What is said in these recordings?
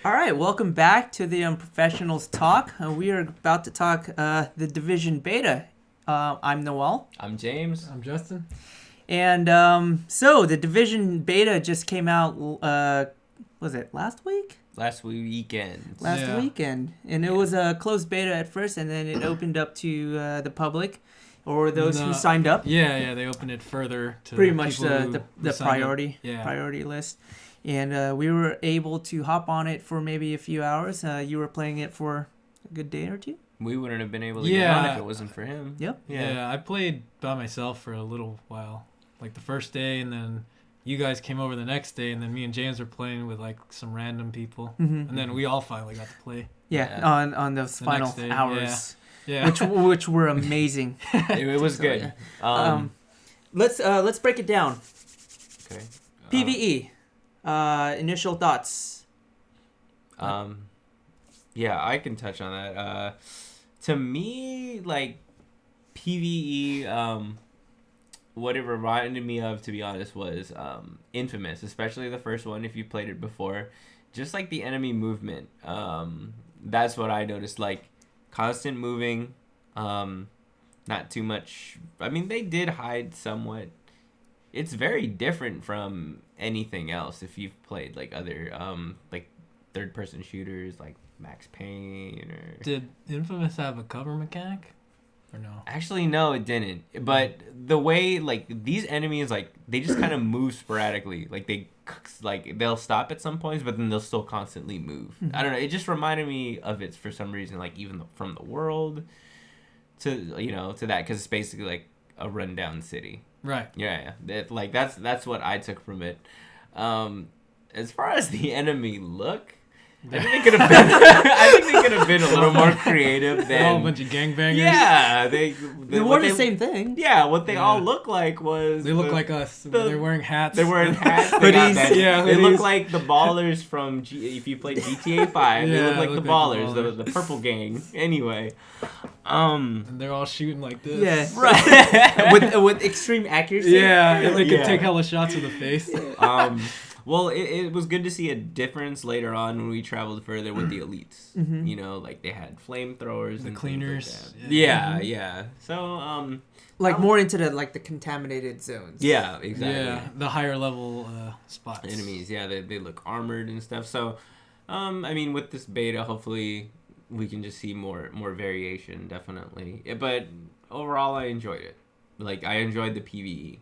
All right, welcome back to the Unprofessionals talk. We are about to talk the Division Beta. I'm Noel. I'm James. I'm Justin. And so the Division Beta just came out, was it last week? Last weekend. Last weekend. And it was a closed beta at first, and then it opened up to the public or those who signed up. Yeah, they opened it further to pretty much the priority list. And we were able to hop on it for maybe a few hours. You were playing it for a good day or two? We wouldn't have been able to get on if it wasn't for him. Yep. Yeah, I played by myself for a little while. Like the first day, and then you guys came over the next day, and then me and James were playing with like some random people. Mm-hmm. And then we all finally got to play. Yeah. On those final hours. Yeah. Which were amazing. It was good. Let's break it down. Okay. PvE. Initial thoughts. Yeah, I can touch on that. To me, like PvE, what it reminded me of, to be honest, was Infamous, especially the first one. If you played it before, just like the enemy movement. That's what I noticed. Like constant moving. Not too much. I mean, they did hide somewhat. It's very different from anything else if you've played like other like third person shooters like Max Payne or... Did Infamous have a cover mechanic or no? Actually, no, it didn't. But the way like these enemies, like they just kind of move sporadically. Like they'll stop at some points, but then they'll still constantly move. I don't know. It just reminded me of it for some reason. Like even from the world to to that, because it's basically like a rundown city. Right. Yeah. That's what I took from it. As far as the enemy look, I think they could have been a little more creative than a bunch of gangbangers. Yeah, they wore the same thing. Yeah, what they all look like was they look like us. They're wearing hats. They're wearing hats. Hoodies. Hoodies. They look like the ballers from if you played GTA 5. They look like the ballers, the purple gang. Anyway. And they're all shooting like this. Yeah. Right. with extreme accuracy. Yeah, and they could take hella shots in the face. Well, it was good to see a difference later on when we traveled further with the elites. Mm-hmm. Like they had flamethrowers the and cleaners. Things like that. Yeah. So more into the contaminated zones. Yeah, exactly. Yeah, the higher level spots. Enemies. Yeah, they look armored and stuff. So, I mean, with this beta, hopefully we can just see more variation. Definitely. But overall, I enjoyed it. Like I enjoyed the PvE.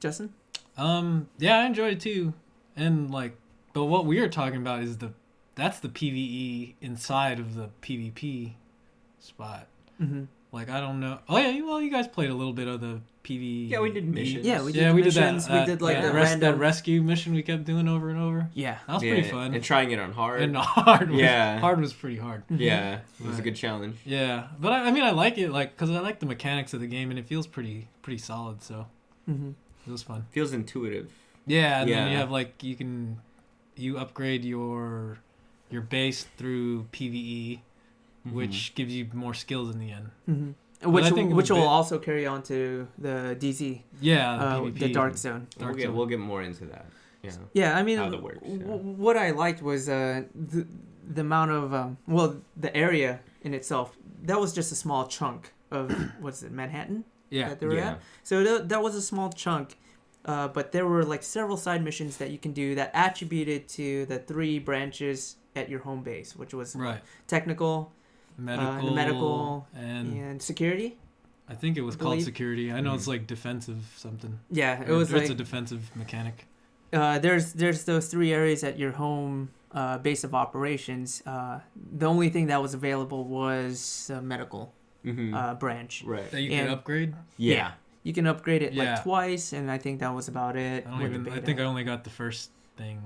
Justin? Yeah, I enjoyed it too. And but what we are talking about is that's the PvE inside of the PvP spot. Mm-hmm. Like, I don't know. Oh yeah, well, you guys played a little bit of the PvE. Yeah, we did missions. Yeah, we did missions. That, we did that random rescue mission we kept doing over and over. Yeah. That was pretty fun. And trying it on hard. And hard was pretty hard. Yeah, it was a good challenge. Yeah, but I mean, I like it, because I like the mechanics of the game, and it feels pretty solid, so it was fun. Feels intuitive. Yeah, and then you have, you upgrade your base through PvE, which gives you more skills in the end. Mm-hmm. Which will also carry on to the DZ. Yeah, the Dark Zone. We'll get more into that. Yeah. Yeah, I mean, how that works, what I liked was the amount of the area in itself. That was just a small chunk of Manhattan. Yeah. That they were at. So that was a small chunk, but there were several side missions that you can do that attributed to the 3 branches at your home base, which was technical. Medical and security. I think it was called security. I know it's defensive something. Yeah, it's a defensive mechanic. There's those 3 areas at your home base of operations. The only thing that was available was the medical branch. Right. That you can upgrade? Yeah. You can upgrade it twice, and I think that was about it. I think I only got the first thing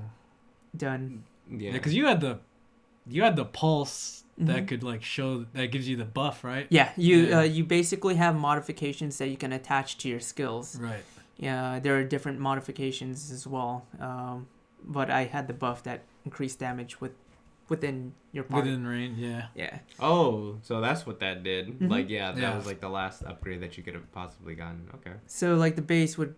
done. Yeah, because you had the pulse that could show that gives you the buff, right? Yeah, you basically have modifications that you can attach to your skills. Right. Yeah, there are different modifications as well. But I had the buff that increased damage within your party. Within range, yeah. Yeah. Oh, so that's what that did. Mm-hmm. That was the last upgrade that you could have possibly gotten. Okay. So the base would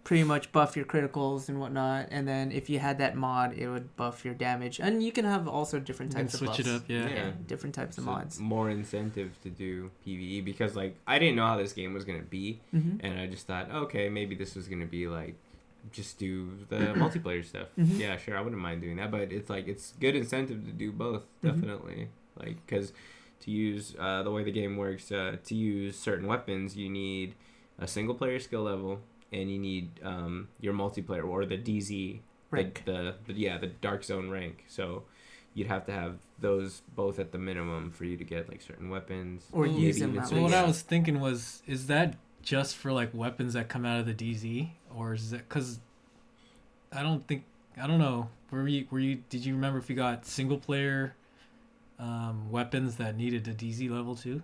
pretty much buff your criticals and whatnot, and then if you had that mod, it would buff your damage, and you can have also different types of buffs. Switch it up, yeah. Different types of mods. More incentive to do PvE because like I didn't know how this game was gonna be, and I just thought, okay, maybe this was gonna be like just do the multiplayer stuff. Yeah, sure, I wouldn't mind doing that, but it's like it's good incentive to do both, definitely. Like because to use the way the game works, to use certain weapons, you need a single player skill level. And you need your multiplayer or the DZ rank, the Dark Zone rank. So you'd have to have those both at the minimum for you to get like certain weapons or use them. So what I was thinking was, is that just for like weapons that come out of the DZ, or is it because I don't know. Did you remember if you got single player weapons that needed a DZ level too?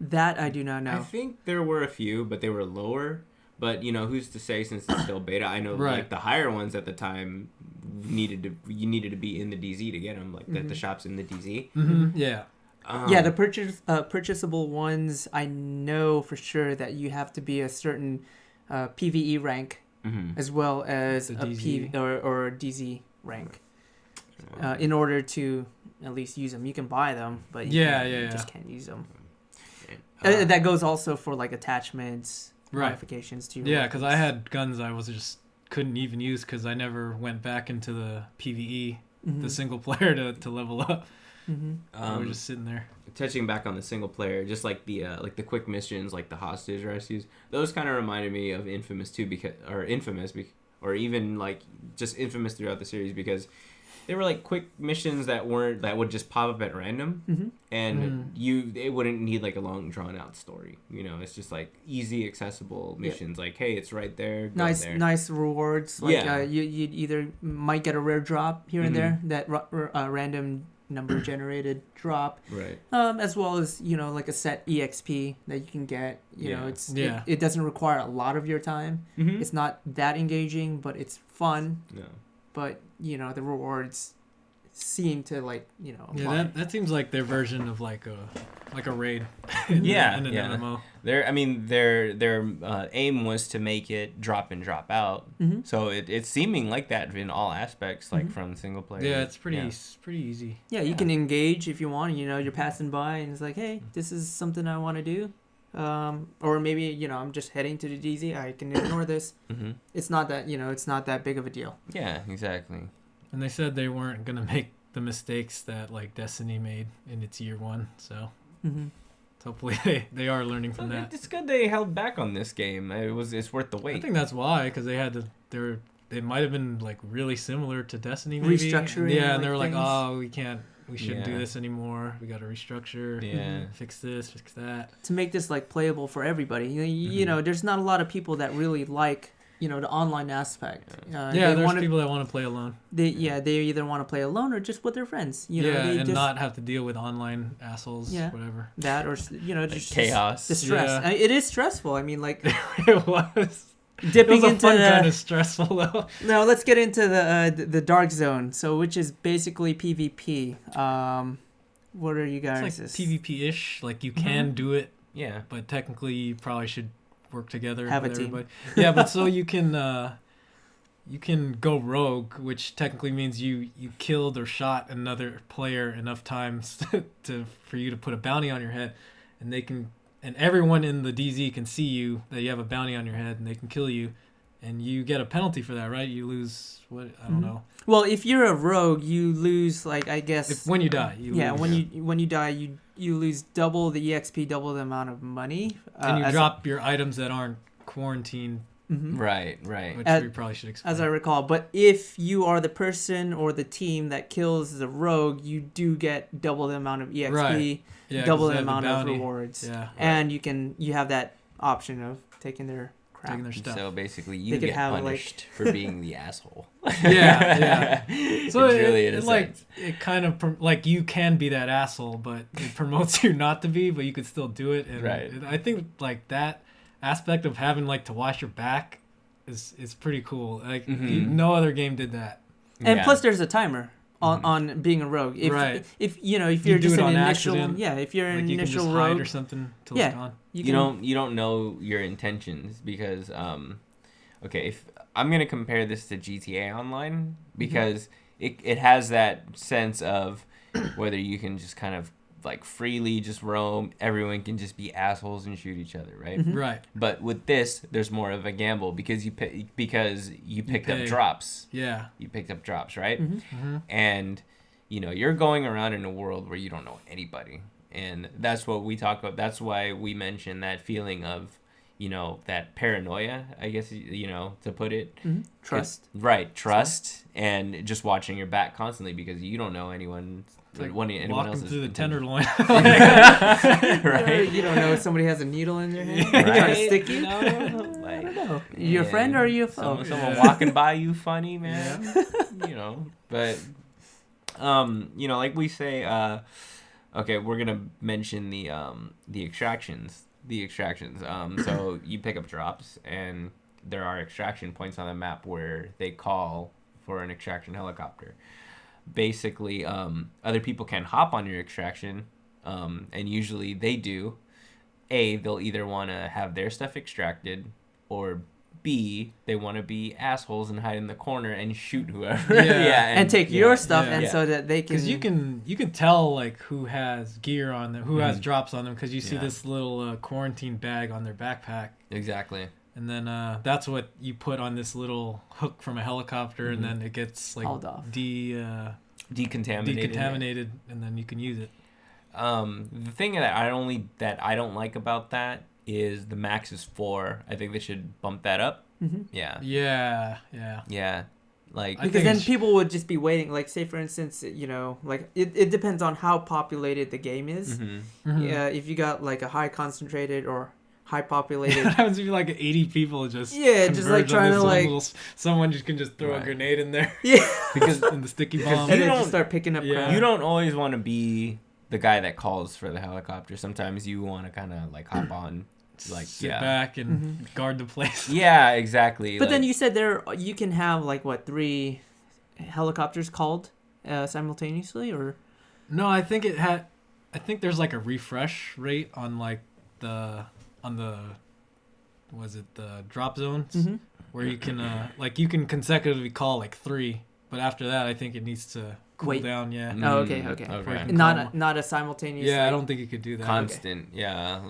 That I do not know. I think there were a few, but they were lower. But, you know, who's to say since it's still beta? I know, like, the higher ones at the time you needed to be in the DZ to get them, like, the shops in the DZ. Yeah. Yeah, the purchasable ones, I know for sure that you have to be a certain PvE rank as well as a DZ. Or a DZ rank in order to at least use them. You can buy them, but you just can't use them. That goes also for, like, attachments. Modifications to your because I had guns I couldn't even use because I never went back into the PvE, the single player to level up. I was just sitting there. Touching back on the single player, just like the quick missions, like the hostage rescues, those kind of reminded me of Infamous too, or even like just Infamous throughout the series because they were like quick missions that would just pop up at random, and it wouldn't need like a long drawn out story. You know, it's just like easy accessible missions. Like, hey, it's right there. Go there. Nice rewards. Like, you either might get a rare drop here and there, that random number generated drop, right? As well as like a set EXP that you can get. You know, it doesn't require a lot of your time. It's not that engaging, but it's fun. No. But the rewards seem to apply. That seems like their version of like a raid. in an MMO. Their aim was to make it drop in, drop out. So it's seeming like that in all aspects, like from single player. Yeah, it's pretty easy. Yeah, you can engage if you want. You're passing by and it's like, hey, this is something I want to do. Or maybe I'm just heading to the DZ. I can ignore this. It's not that it's not that big of a deal. Yeah, exactly. And they said they weren't gonna make the mistakes that like Destiny made in its year one. So hopefully they are learning from that. It's good they held back on this game. It's worth the wait. I think that's why, because they had to. It might have been like really similar to Destiny, maybe. Restructuring. Yeah, and they were like, oh, we can't. We shouldn't do this anymore. We got to restructure. Fix this, fix that. To make this like playable for everybody. You know, there's not a lot of people that really like the online aspect. There's people that want to play alone. They either want to play alone or just with their friends. Not have to deal with online assholes. Whatever. That or just chaos. The stress. Yeah. I mean, it is stressful. I mean, like it was. Dipping it was a into fun kind of stressful though. Now let's get into the dark zone. So which is basically PvP. What are you guys? It's like PvP-ish. Like you can do it. Yeah. But technically you probably should work together. Have with a team. Everybody. Yeah, but so you can go rogue, which technically means you killed or shot another player enough times for you to put a bounty on your head, and everyone in the DZ can see you that you have a bounty on your head, and they can kill you, and you get a penalty for that, right? You lose what I don't know. Well, if you're a rogue, you lose I guess when you die. When you die, you lose double the EXP, double the amount of money, and you drop your items that aren't quarantined. Right. Which we probably should explain. As I recall. But if you are the person or the team that kills the rogue, you do get double the amount of EXP. Right. Yeah, double the amount of rewards. Yeah. And you have that option of taking their crap. Taking their stuff. So basically you get punished for being the asshole. Yeah. So it kind of like you can be that asshole, but it promotes you not to be, but you could still do it. And I think like that aspect of having like to watch your back is pretty cool. Like no other game did that. And plus there's a timer. On being a rogue, if you're just an initial, if you're an initial rogue rogue or something till it's gone. You don't know your intentions because okay, if I'm gonna compare this to GTA Online because it has that sense of whether you can just kind of like freely just roam, everyone can just be assholes and shoot each other, right? Right. But with this, there's more of a gamble because you picked up pay. drops. Yeah. You picked up drops, right? Mm-hmm. And you're going around in a world where you don't know anybody, and that's what we talk about. That's why we mention that feeling of that paranoia, I guess, to put it. Trust. Right, trust, and just watching your back constantly because you don't know anyone. Like anyone walking else's through the intentions. tenderloin. Right? You don't know if somebody has a needle in their hand. Right? Trying to stick you. Like, I don't know. You a friend or are you a foe? Someone walking by you funny, man. But like we say, okay, we're gonna mention the extractions. So you pick up drops, and there are extraction points on the map where they call for an extraction helicopter. Basically, other people can hop on your extraction, and usually they do. A, they'll either want to have their stuff extracted, or B, they want to be assholes and hide in the corner and shoot whoever. And take your stuff, and so that they can. Because you can tell like who has gear on them, who has drops on them, because you see this little quarantine bag on their backpack. Exactly. And then that's what you put on this little hook from a helicopter, and then it gets like hauled off. Decontaminated, and then you can use it. The thing that I don't like about that is the max is 4. I think they should bump that up. Yeah. Like, because then people would just be waiting. Like, say for instance, like it depends on how populated the game is. Yeah, if you got like a high concentrated or high populated. That happens to be like 80 people just just like trying to like someone just can just throw a grenade in there. Because in the sticky bomb. And then just start picking up crap. You don't always want to be the guy that calls for the helicopter. Sometimes you want to kind of like hop on, like sit back and guard the place. Yeah, exactly. But then you said you can have like 3 helicopters called simultaneously, or no? I think there's like a refresh rate on like the drop zones where you can you can consecutively call like 3, but after that I think it needs to cool down. Yeah. Oh, okay. Not a simultaneous. Yeah, I don't think you could do that. Constant. Okay. Yeah.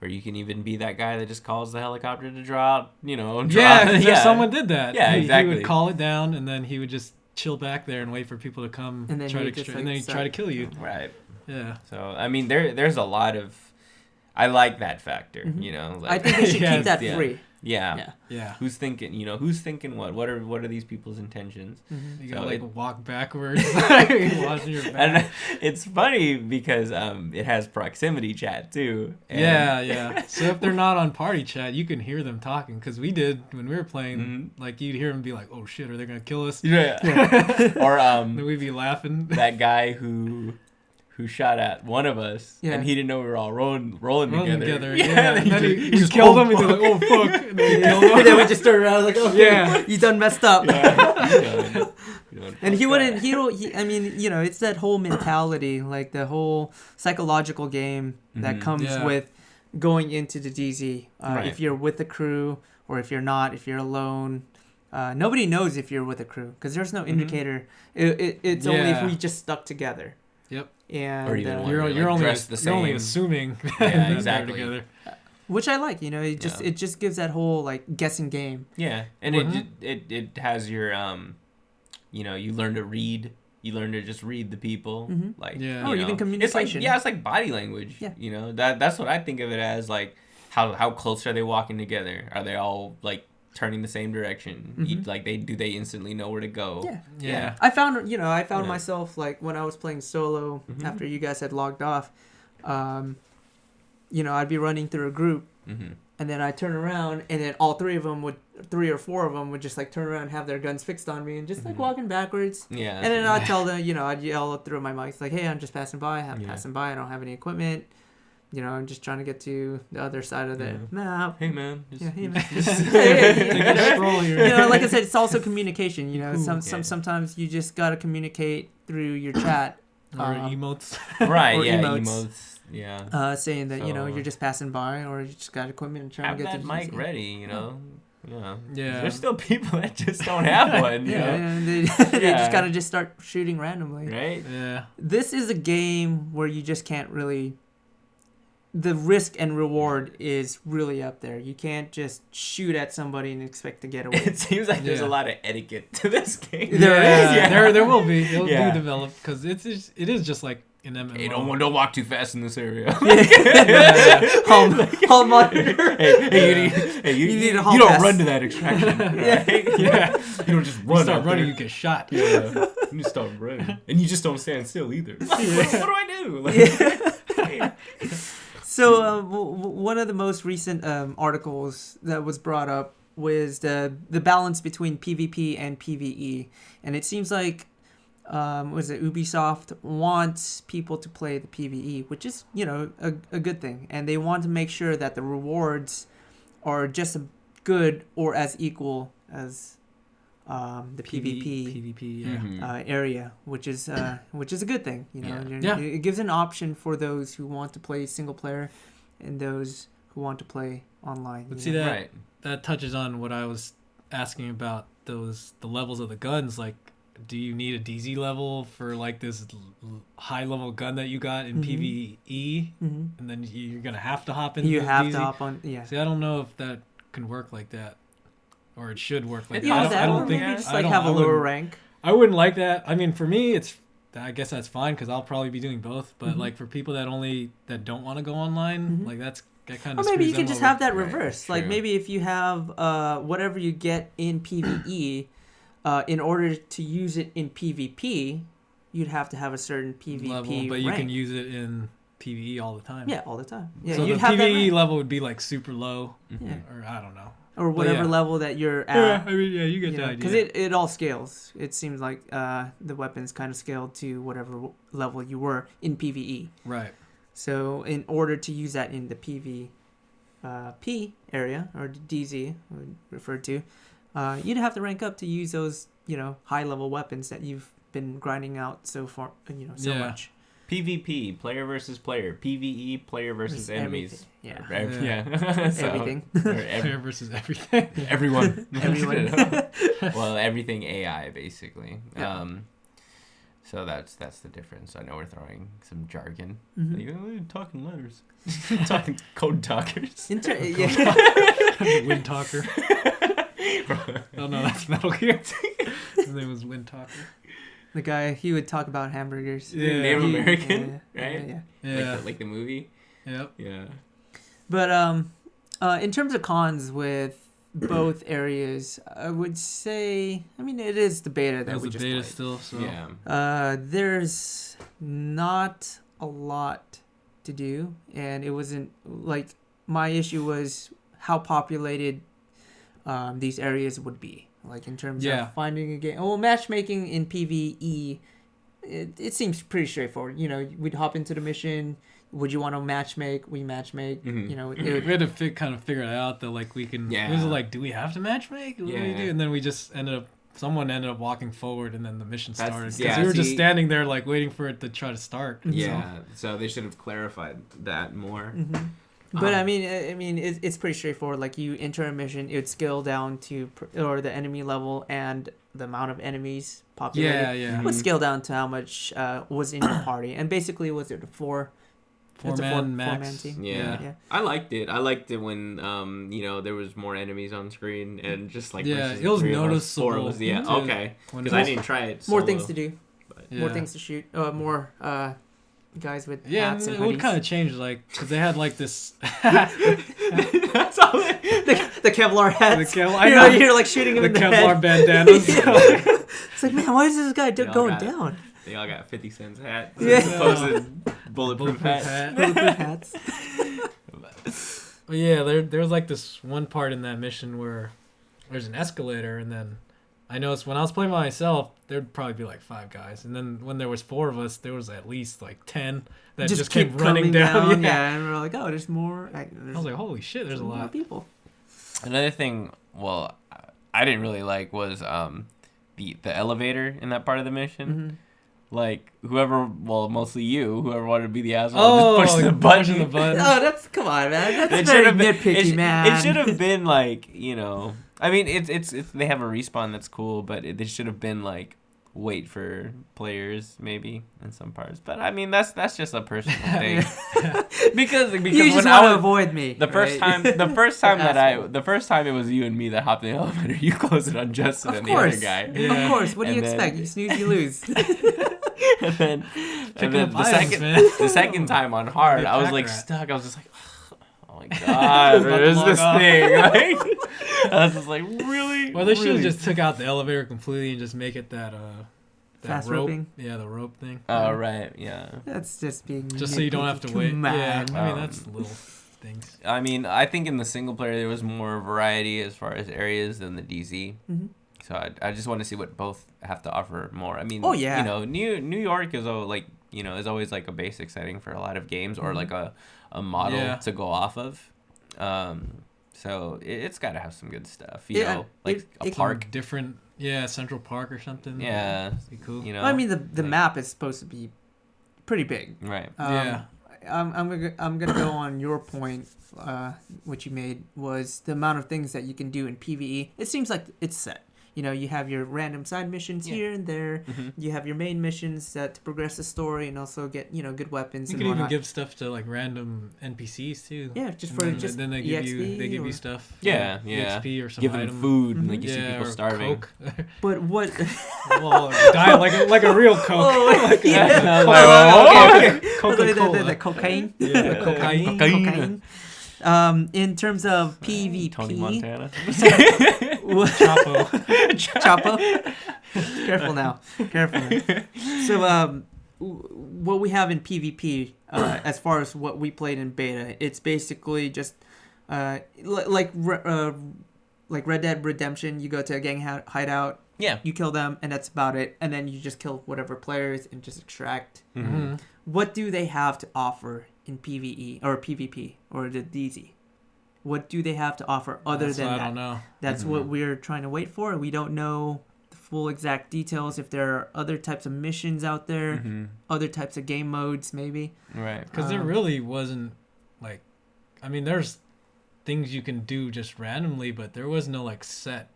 Or you can even be that guy that just calls the helicopter to drop. Yeah. Someone did that. Yeah, exactly. He would call it down, and then he would just chill back there and wait for people to come and then and then he'd try to kill you. Right. Yeah. So I mean, there's a lot of. I like that factor, I think they should keep that free. Yeah. Who's thinking? Who's thinking what? What are these people's intentions? You gotta walk backwards, watching your back. And it's funny because it has proximity chat too. Yeah. So if they're not on party chat, you can hear them talking. Because we did when we were playing. Like you'd hear them be like, "Oh shit, are they gonna kill us?" Yeah. Or then we'd be laughing. That guy who shot at one of us, and he didn't know we were all rolling together. Yeah. And then he just killed him, and he's like, "Oh fuck!" And then, and then we just turned around like, "Okay, you done messed up." Yeah. And he wouldn't. I mean, it's that whole mentality, like the whole psychological game that comes with going into the DZ. If you're with a crew or if you're not, if you're alone. Nobody knows if you're with a crew because there's no indicator. It's only if we just stuck together. Yep. And or even you're only assuming yeah, exactly. Together. Which I like, it just gives that whole like guessing game. Yeah, and it has your you learn to read. You learn to just read the people, like even communication. It's like body language. Yeah. That's what I think of it as. Like how close are they walking together? Are they all like turning the same direction? Like do they instantly know where to go? Yeah. I found myself like when I was playing solo after you guys had logged off, I'd be running through a group and then I'd turn around and then all 3 or 4 of them would just like turn around and have their guns fixed on me and just like walking backwards. Yeah. And then I'd tell them, I'd yell through my mics like, "Hey, I'm just passing by. Passing by. I don't have any equipment. I'm just trying to get to the other side of the map." Hey man. Hey man. Take a stroll here. Like I said, it's also communication. Sometimes you just gotta communicate through your chat, Or emotes. Right, or yeah, emotes. emotes. Yeah. Saying that, So- you're just passing by or you just got equipment and trying Have to get that to mic GC. ready, you know. Yeah. Yeah. There's still people that just don't have one, you know. And they just Yeah. kind of just start shooting randomly. Right? Yeah. This is a game where you just can't really. The risk and reward is really up there. You can't just shoot at somebody and expect to get away. It seems like there's a Yeah. lot of etiquette to this game. There is, yeah. There will be. It'll Yeah. be developed because it is just like an MMO. Hey, don't walk too fast in this area. Hall monitor. You need a hall you don't pass. run to that extraction. Right? Yeah. You don't just You run. start out running, there. you get shot. Yeah. You just start running, and you just don't stand still either. What do I do? Like, So one of the most recent articles that was brought up was the balance between PvP and PvE, and it seems like Ubisoft wants people to play the PvE, which is a good thing, and they want to make sure that the rewards are just as good or as equal as the PvP. PvP, yeah. Mhm. Area, which is a good thing. Yeah. It gives an option for those who want to play single player, and those who want to play online. But you see know? that Right. that touches on what I was asking about the levels of the guns. Like, do you need a DZ level for like this high level gun that you got in PvE, Mhm. and then you're gonna have to hop into You the have DZ? to hop on. Yeah. See, I don't know if that can work like that, or it should work like It that. Yeah, I or don't think maybe just I like don't- have I a lower wouldn't- rank. I wouldn't like that. I mean, for me, I guess that's fine because I'll probably be doing both. But Mhm. like for people that don't want to go online, Mhm. like that kind Or of. maybe you could just have that Right, reverse. Like true. maybe if you have whatever you get in PvE, in order to use it in PvP, you'd have to have a certain PvP level, but you rank. can use it in PvE all the time. Yeah, all the time. Yeah, So you'd the have that PvE rank. level would be like super low, Yeah. or I don't know. Or whatever yeah. level that you're at. Yeah, I mean, yeah, you get the idea. Because it all scales. It seems like the weapons kind of scaled to whatever level you were in PvE. Right. So in order to use that in the PvP area, or DZ referred to, you'd have to rank up to use those high level weapons that you've been grinding out so far, so Yeah. much. PvP, player versus player. PvE, player versus enemies. Everything. Yeah. So- Everything. or Player versus everything. everyone. Everyone. Well, everything AI basically. Yeah. So that's the difference. I know we're throwing some jargon. Mhm. Like, oh, talking letters. Talking code talkers. Wind Talker. Oh no, that's Metal Gear. His name was Wind Talker. The guy, he would talk about hamburgers. Yeah. Native He- American, yeah, right? yeah. Yeah. Like the movie. Yep. Yeah. But in terms of cons with both areas, I would say, I mean, it is the beta that There's we a just beta played. still, so Yeah. There's not a lot to do, and it wasn't like my issue was how populated these areas would be. Like in terms Yeah. of finding a game. Well, matchmaking in PvE, it seems pretty straightforward. We'd hop into the mission. Would you want to matchmake? We matchmake. Mhm. It would, we had to kind of figure it out though. Like we can. Yeah. It was like, do we have to matchmake? What do we Yeah. do? And then we just someone ended up walking forward, and then the mission That's- started. yeah, Because we were just see- standing there like waiting for it to try to start. Yeah. So they should have clarified that more. Mhm. But Um, I mean, it's pretty straightforward. Like you enter a mission, it would scale down to or the enemy level and the amount of enemies populated. Yeah, yeah. Would scale down to how much was in your party, and basically was it a four Four It's a man four-man max. team. Yeah. Yeah. I liked it. I liked it when there was more enemies on screen and just like Yeah, versus it the was three of us, noticeable four of us. Yeah, to- okay. When Because it I was- didn't try it. More solo, things to do, but- more yeah. things to shoot, more guys with Yeah, hats and it would hoodies. kind of change, like, because they had like this. That's all. the Kevlar hats. The Kevlar- You're like shooting him the in the Kevlar head. bandanas. It's like, man, why is this guy They all going got it. down? They all got 50 cents hats. Yeah. Supposed bulletproof hats. hat. Bulletproof hats. But yeah, there was like this one part in that mission where there's an escalator, and then I noticed when I was playing by myself, there'd probably be like 5 guys, and then when there was 4 of us, there was at least like 10 that just keep kept running coming down. Yeah. Yeah, and we're like, oh, there's more. I was like, holy shit, there's a more lot. people. Another thing, well, I didn't really like was the elevator in that part of the mission. like mostly whoever wanted to be the asshole, just push the button. Oh, come on, man. That's very nitpicky, man. It should have been like, I mean, it's they have a respawn that's cool, but it should have been like wait for players maybe in some parts. But I mean, that's just a personal thing. because you just want to avoid me. The first time it was you and me that hopped in the elevator. You closed it on Justin and the other guy. Yeah. Of course. What do you expect? You snooze, you lose. and then the second time on hard, I was like stuck. I was just like, oh my god, what is this thing? Like, I was just like, really? Well, they should have just took out the elevator completely and just make it that fast rope. Roping? Yeah, the rope thing. Oh, right, yeah. That's just being just so you don't have to wait. Yeah, I mean, that's little things. I mean, I think in the single player there was more variety as far as areas than the DZ. Mm-hmm. So I just want to see what both have to offer more. I mean, New York is always like a basic setting for a lot of games, or like a model to go off of. So it's got to have some good stuff, like a park, different, Central Park or something. Yeah, that'd be cool. I mean, the map is supposed to be pretty big, right? I'm gonna go on your point. What you made was the amount of things that you can do in PvE. It seems like it's set. You have your random side missions here and there. Mm-hmm. You have your main missions to progress the story and also get, good weapons. You can even give stuff to like random NPCs too. Yeah, just then they give you stuff. Yeah. EXP or some give them item. food, and like you see people starving. Coke. But what? Well, die like a real Coke. Coca-Cola. The cocaine. Yeah, the cocaine. In terms of PvP, Tony Montana. Chapo. Careful now. So, what we have in PvP, as far as what we played in beta, it's basically just like Red Dead Redemption. You go to a gang hideout. Yeah. You kill them, and that's about it. And then you just kill whatever players and just extract. Mm-hmm. What do they have to offer in PvE or PvP or the DZ? What do they have to offer other than that? I don't know. That's what we're trying to wait for. We don't know the full exact details. If there are other types of missions out there, other types of game modes, maybe. Right. Because there really wasn't there's things you can do just randomly, but there was no like set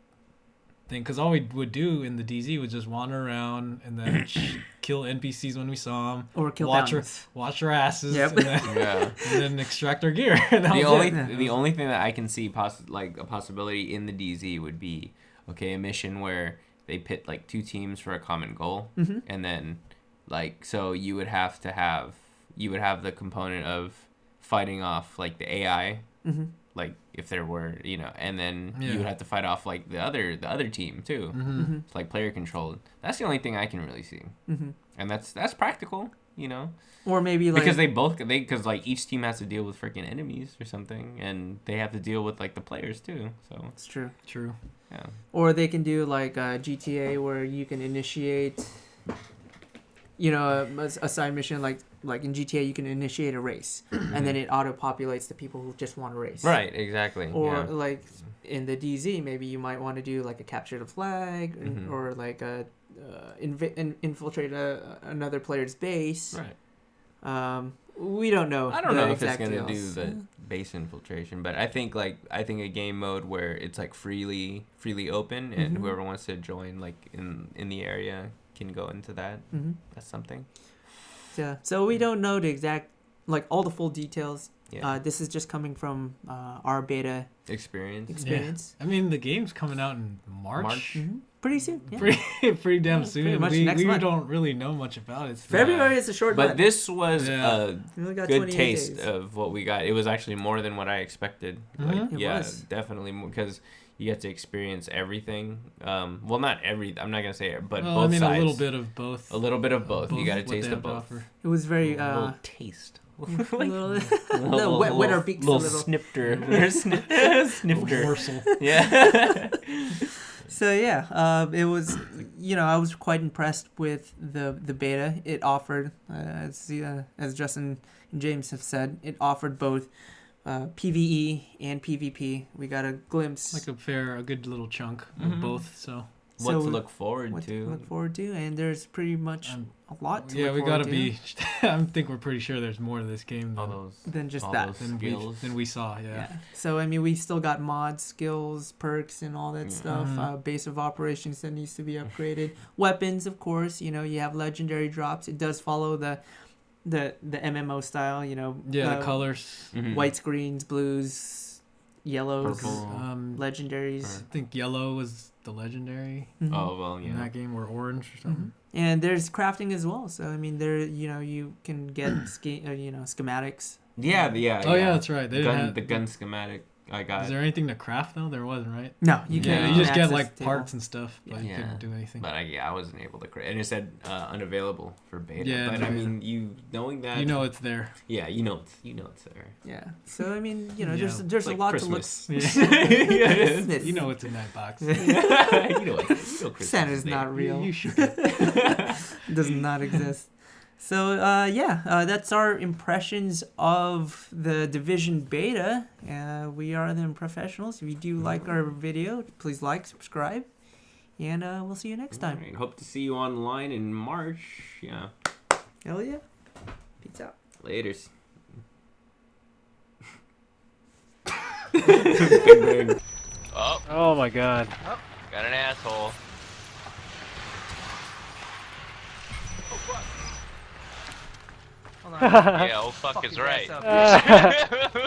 thing. Because all we would do in the DZ was just wander around and then kill NPCs when we saw them, or kill watch our asses, yep. and then extract our gear. The only thing that I can see a possibility in the DZ would be a mission where they pit like two teams for a common goal, and then so you would have the component of fighting off like the AI. Like if there were, and then you would have to fight off like the other team too. It's like player controlled. That's the only thing I can really see, and that's practical, Or maybe like because like each team has to deal with freaking enemies or something, and they have to deal with like the players too. So it's true. Yeah. Or they can do like GTA where you can initiate, a side mission like in GTA you can initiate a race and then it auto-populates the people who just want to race. Right, exactly. Or like in the DZ maybe you might want to do like a capture the flag or like a infiltrate another player's base. Right. We don't know. I don't know if it's gonna do the base infiltration, but I think a game mode where it's like freely open and whoever wants to join like in the area can go into that. That's something. Yeah. So we don't know the exact all the full details. Yeah. This is just coming from our beta experience. Yeah. I mean, the game's coming out in March. Pretty soon. Yeah. Pretty damn soon. Pretty much we next month. don't really know much about it. February is a short month. But this was a good taste days. of what we got. It was actually more than what I expected. It was. Definitely, because you get to experience everything. Well, not every. I'm not gonna say it, but both sides. A little bit of both. A little bit of both. You got to taste of both. It was very a little taste. Wet our beaks a little. Snifter. Snifter. Morsel. Yeah. So yeah, it was. I was quite impressed with the beta. It offered, as Justin and James have said, it offered both PvE and PvP. We got a glimpse, like a good little chunk of both. So what to look forward to. And there's pretty much a lot to Yeah, look we forward gotta to be. I think we're pretty sure there's more to this game All than, those than just all that. those than, skills. than we saw. Yeah. Yeah. So I mean, we still got mods, skills, perks, and all that Yeah. stuff. Mhm. Base of operations that needs to be upgraded. Weapons, of course. You know, you have legendary drops. It does follow the MMO style. You know. Yeah, the colors. Mhm. Whites, greens, blues, yellows, Purple. legendaries. I think yellow was the legendary Mhm. Oh well, in yeah. that game, or orange or something. And there's crafting as well. So I mean, there you can get schematics. Yeah, yeah. Oh yeah, that's right. They didn't have, the gun schematic I got. Is there anything to craft though? There wasn't, right? No, you can't. Yeah, you can just get access like the table. parts and stuff, but you Yeah. couldn't do anything. But I wasn't able to create, and it said unavailable for beta. Yeah, but the I beta. mean, you knowing that, You know it's there. yeah, you know it's there. Yeah. So I mean, Yeah. there's Like a lot Christmas. to look. Yeah, it is. Christmas. You know what's in that box. you know Christmas Santa's is there. not real. You should. Does not exist. So that's our impressions of the Division beta. We are the Unprofessionals. If you do like our video, please like, subscribe, and we'll see you next time. Alright, hope to see you online in March. Yeah. Hell yeah. Peace out. Laters. Bing, bang. Oh my god. Got an asshole. Hold on. Yeah, old fuck is Fuck his right. ass up.